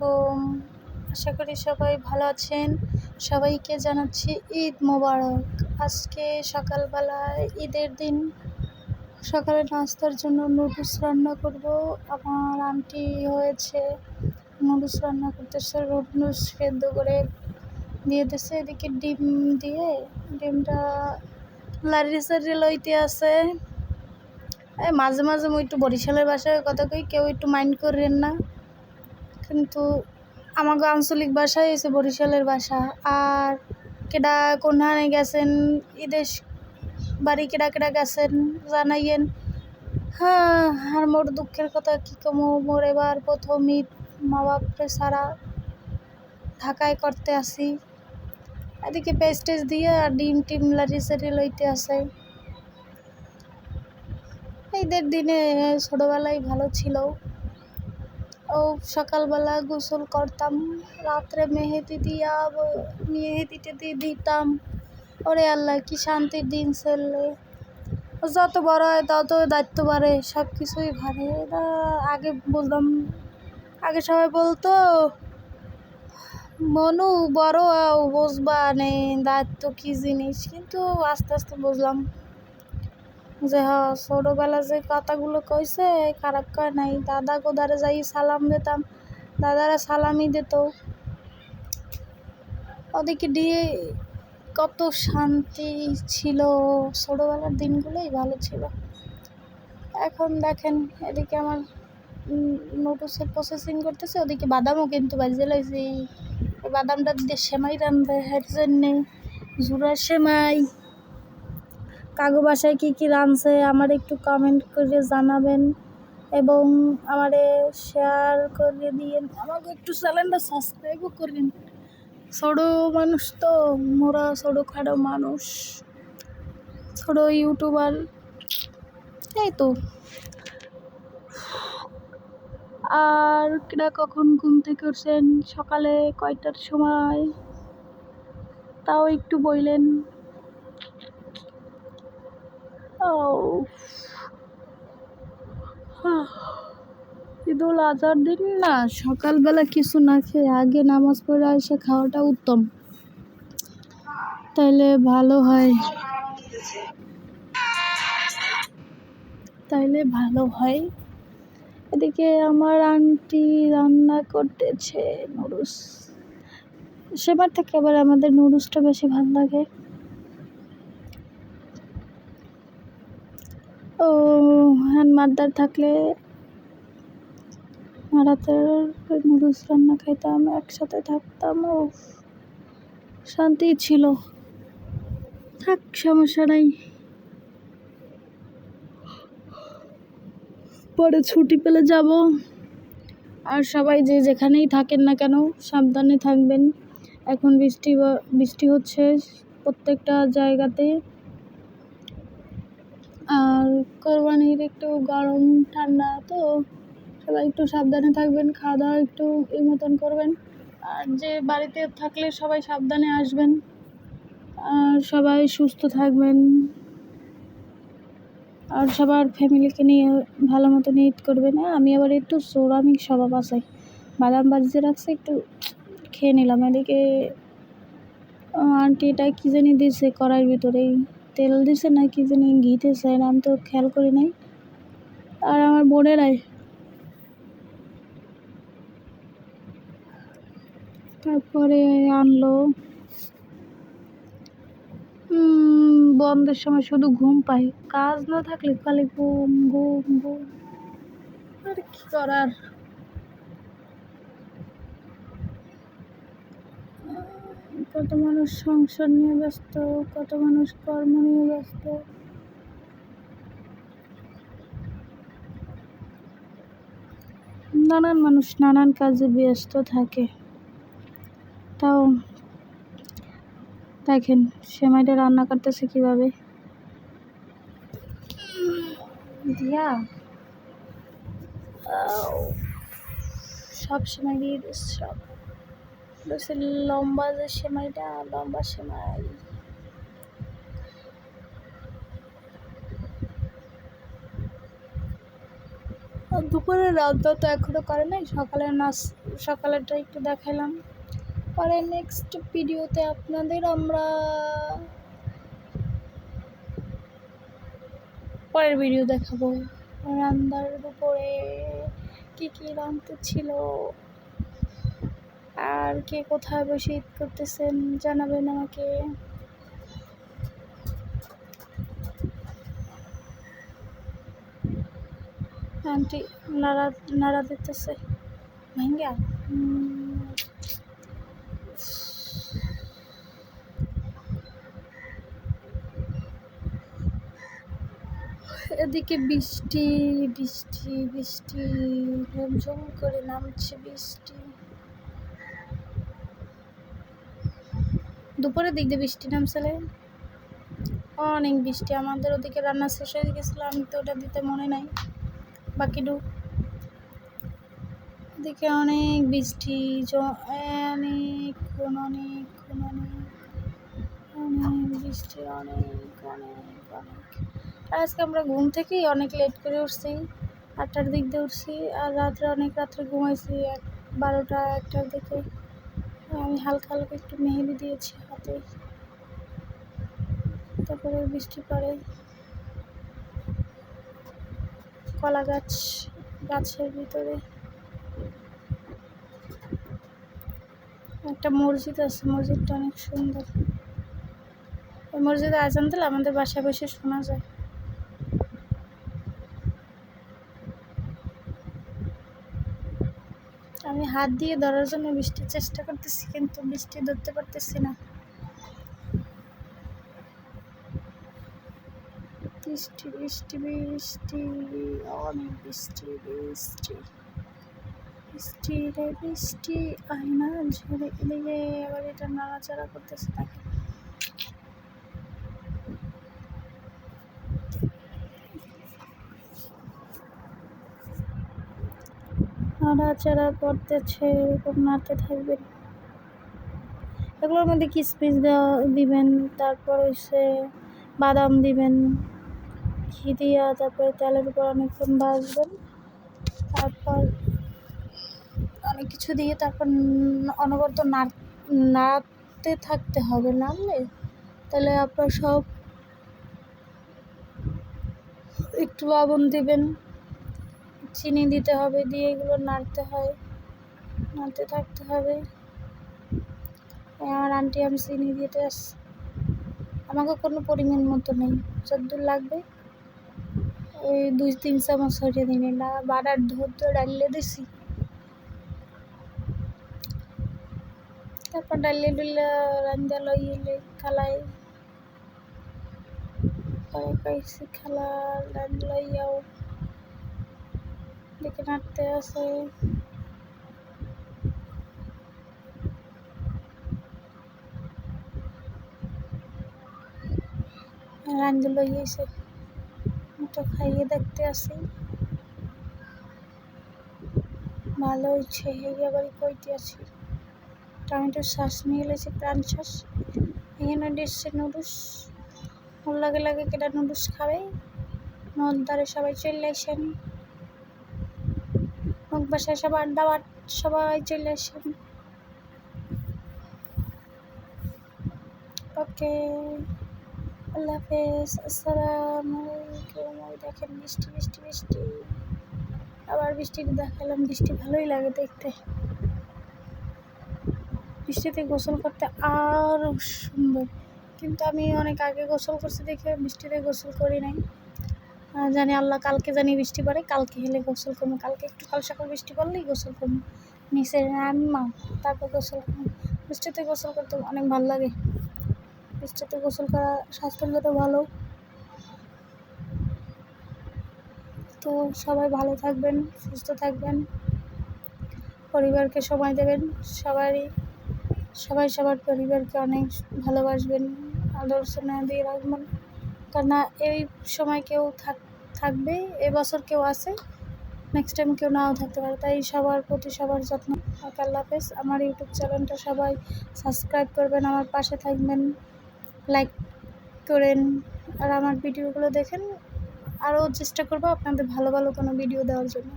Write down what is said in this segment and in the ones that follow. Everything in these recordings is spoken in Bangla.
আলাইকুম। আশা করি সবাই ভালো আছেন। সবাইকে জানাচ্ছি ঈদ মোবারক। আজকে সকালবেলায় ঈদের দিন সকালে নাস্তার জন্য নুডলস রান্না করব। আমার আন্টি হয়েছে নুডলস রান্না করতেছে, নুডলস সেদ্ধ করে দিয়ে দিচ্ছে। এদিকে ডিম দিয়ে ডিমটা লাড়ি সাড়ি লইতে আছে। মাঝে মাঝে মই একটু বরিশালের বাসায় কথা কই, কেউ একটু মাইন্ড করেন না, কিন্তু আমাকে আঞ্চলিক ভাষায় হয়েছে বরিশালের ভাষা। আর কেডা কোনখানে গেছেন, ঈদের বাড়ি কেডা কেডা গেছেন জানাইয়েন। হ্যাঁ, আর মোর দুঃখের কথা কি কমো, মোর এবার প্রথম ঈদ মা বাপরে সারা ঢাকায় করতে আসি। এদিকে পেস্টেজ দিয়ে আর ডিম টিম লাড়ি সাড়ি লইতে আসে। ঈদের দিনে ছোটোবেলায় ভালো ছিল। ও সকালবেলা গোসল করতাম, রাত্রে মেহেদি দিতাম। ওরে আল্লাহ, কি শান্তির দিন চললে। যত বড় হয় তত দায়িত্ব বাড়ে, সব কিছুই ভারে। আগে বলতাম, আগে সবাই বলতো মনু বড় বুঝবা নেই দায়িত্ব কি জিনিস, কিন্তু আস্তে আস্তে বুঝলাম যে ছোটোবেলা যে কথাগুলো কইছে খারাপ কয় নাই। দাদা কোদারে যাই সালাম দিতাম, দাদারা সালামই দিত। ওদিকে দিয়ে কত শান্তি ছিল, ছোটোবেলার দিনগুলোই ভালো ছিল। এখন দেখেন এদিকে আমার নুডলসের প্রসেসিং করতেছে, ওদিকে বাদামও কিন্তু বাজে লাইছে। এই বাদামটা দিয়ে সেমাই রান্ধবে, এর জন্যে জুড়া সেমাই। কাগো বাসায় কী কী রাঁধছে আমার একটু কমেন্ট করে জানাবেন এবং আমারে শেয়ার করে দিয়েন। আমাকে একটু চ্যানেলটা সাবস্ক্রাইবও করেন। ছোটো মানুষ তো মোরা, ছোটোখাটো মানুষ, ছোটো ইউটিউবার, এই তো। আর কেডা কখন ঘুম থেকে উঠছেন, সকালে কয়টার সময়, তাও একটু বললেন। ঈদুল আজহার দিন না সকালবেলা কিছু না খেয়ে আগে নামাজ পড়ে এসে খাওয়াটা উত্তম, তাইলে ভালো হয়। এদিকে আমার আন্টি রান্না করতেছে নুডলস। সেবার থেকে আবার আমাদের নুডলসটা বেশি ভালো লাগে। ও হ্যাঁ, মাদার থাকলে রাতের নুডলস রান্না খাইতাম, একসাথে থাকতাম, ও শান্তি ছিল। থাক, সমস্যা নাই, পরে ছুটি পেলে যাব। আর সবাই যে যেখানেই থাকেন না কেন সাবধানে থাকবেন। এখন বৃষ্টি হচ্ছে প্রত্যেকটা জায়গাতে। আর কোরবানির একটু গরম ঠান্ডা তো, সবাই একটু সাবধানে থাকবেন, খাওয়া দাওয়া একটু এই মতন করবেন। আর যে বাড়িতে থাকলে সবাই সাবধানে আসবেন, আর সবাই সুস্থ থাকবেন, আর সবার ফ্যামিলিকে নিয়ে ভালো মতন ঈদ করবেন। আমি আবার একটু চোরামিক স্বভাব আছে, বাদাম বাজিয়ে রাখছে, একটু খেয়ে নিলাম। এদিকে আন্টি এটা কী জানি দিছে কড়াইয়ের ভিতরেই, তেল দিছে না কি জানি ঘি দিছে, আমি তো খেয়াল করি নাই। আর আমার বোনেরাই তারপরে আনলো। বন্ধের সময় শুধু ঘুম পাই, কাজ না থাকলে খালি ঘুম ঘুম ঘুম। আর কি করার। কত মানুষ সংসার নিয়ে ব্যস্ত, কত মানুষ কর্ম নিয়ে ব্যস্ত। নানান মানুষ নানান কাজে ব্যস্ত থাকে। তাও দেখেন সেমাইটা রান্না করতেছে কিভাবে দিয়া, সব সেমাই দিয়ে দিচ্ছে, সব লম্বা যে সেমাইটা, লম্বা সেমাই। দুপুরে রান্না তো এখনো করে নাই, সকালে সকালেরটা একটু দেখালাম। পরে নেক্সট ভিডিওতে আপনাদের আমরা পরের ভিডিও দেখাবো রান্নার উপরে কী কী রাঁধতে ছিল। আর কে কোথায় বসে ঈদ করতেছেন জানাবেন আমাকে। আন্টি নাড়া দিতেছে ভাঙ্গা। এদিকে বৃষ্টি বৃষ্টি বৃষ্টি ঝমঝম করে নামছে বৃষ্টি। দুপুরের দিক দিয়ে বৃষ্টি নামছিল, অনেক বৃষ্টি। আমাদের ওদিকে রান্না শেষ হয়ে গেছিলো, আমি তো ওটা দিতে মনে নাই বাকিটু। ওদিকে অনেক বৃষ্টি, অনেকক্ষণ অনেকক্ষণ অনেক অনেক বৃষ্টি, অনেক অনেক অনেক। আর আজকে আমরা ঘুম থেকেই অনেক লেট করে উঠছি, 8টার দিক দিয়ে উঠছি। আর রাত্রে ঘুমাইছি 12টা 1টার দিকে। আমি হালকা হালকা একটু মেহেদি দিয়েছি হাতে, তারপরে বৃষ্টি পড়ে। কলা গাছের ভিতরে একটা মসজিদ আছে, মসজিদটা অনেক সুন্দর। ওই মসজিদে আজান দিলে আমাদের বাসায় বসে শোনা যায়। আমি হাত দিয়ে ধরার জন্য বৃষ্টির চেষ্টা করতেছি, কিন্তু বৃষ্টি ধরতে পারতেছি না। বৃষ্টি বৃষ্টি বৃষ্টি, অনেক বৃষ্টি বৃষ্টি বৃষ্টি রে বৃষ্টি, আয়না ঝরে। এদিকে আবার এটা নাড়াচাড়া করতেছে তাকে। নাড়াচাড়া করতেছে, এরকম নাড়তে থাকবেন। এগুলোর মধ্যে কিশমিশ দিবেন, তারপর হচ্ছে বাদাম দিবেন, ঘি দিয়া তারপরে তেলের উপর অনেকক্ষণ ভাজবেন। তারপর অনেক কিছু দিয়ে তারপর অনবরত নাড়তে থাকতে হবে, নাড়লে তাহলে আপনার সব। একটু লবণ দিবেন, চিনি দিতে হবে, দিয়ে এগুলো নাড়তে থাকতে হবে। আমার আন্টি আমি চিনি দিতে আসছি, আমাকে কোনো পরিমাণ মতো নেই, যতদূর লাগবে ওই 2-3 চামচ ছড়িয়ে দিন। না বাড়ার ধৈর্য ডালিয়ে দিছি, তারপর ডালিয়ে দিলে রান্দা লইলে খালাই পরে কয়েছি খালা রান্দ লইয়াও দেখে নাড়তে আছে। রান্দ লইয়েছে, তো খাইয়ে দেখতে আসি ভালো হয়েছে। হেগে আবার কইতে আছি টমেটোর শ্বাস নিয়ে এলেছি, প্রাণ শ্বাস। এখানে দিচ্ছে নুডলস, ওর লাগে কেটা নুডলস খাবে। মন দ্বারে সবাই চলে আসেন, মুখ বাসায় সবার আড্ডা সবাই চলে আসেন। ওকে, আল্লাহ হাফেজ, আসসালামু আলাইকুম। ওই দেখেন বৃষ্টি বৃষ্টি বৃষ্টি, আবার বৃষ্টিটা দেখালাম। বৃষ্টি ভালোই লাগে দেখতে, বৃষ্টিতে গোসল করতে আরও সুন্দর। কিন্তু আমি অনেক আগে গোসল করছি দেখে বৃষ্টিতে গোসল করি নাই। জানি আল্লাহ কালকে জানি বৃষ্টি পড়ে, কালকে হেলে গোসল করবো। কালকে একটু কাল সকাল বৃষ্টি পড়লেই গোসল করবো, নিচে নামা তারপর গোসল করবো। বৃষ্টিতে গোসল করতে অনেক ভালো লাগে, বৃষ্টিতে গোসল করা স্বাস্থ্যের জন্য ভালো। তো সবাই ভালো থাকবেন, সুস্থ থাকবেন, পরিবারকে সময় দেবেন। সবাই সবার পরিবারকে অনেক ভালোবাসবেন, আদর স্নেহ দিয়ে রাখবেন। কেননা এই সময় কেউ থাকবে, এবছর কেউ আছে, নেক্সট টাইম কেউ নাও থাকতে পারে। তাই সবার প্রতি সবার যত্ন। আল্লাহ হাফেজ। আমার ইউটিউব চ্যানেলটা সবাই সাবস্ক্রাইব করবেন, আমার পাশে থাকবেন, লাইক করেন, আর আমার ভিডিওগুলো দেখেন। আরও চেষ্টা করবো আপনাদের ভালো ভালো কোনো ভিডিও দেওয়ার জন্য।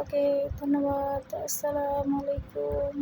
ওকে, ধন্যবাদ। আসসালামু আলাইকুম।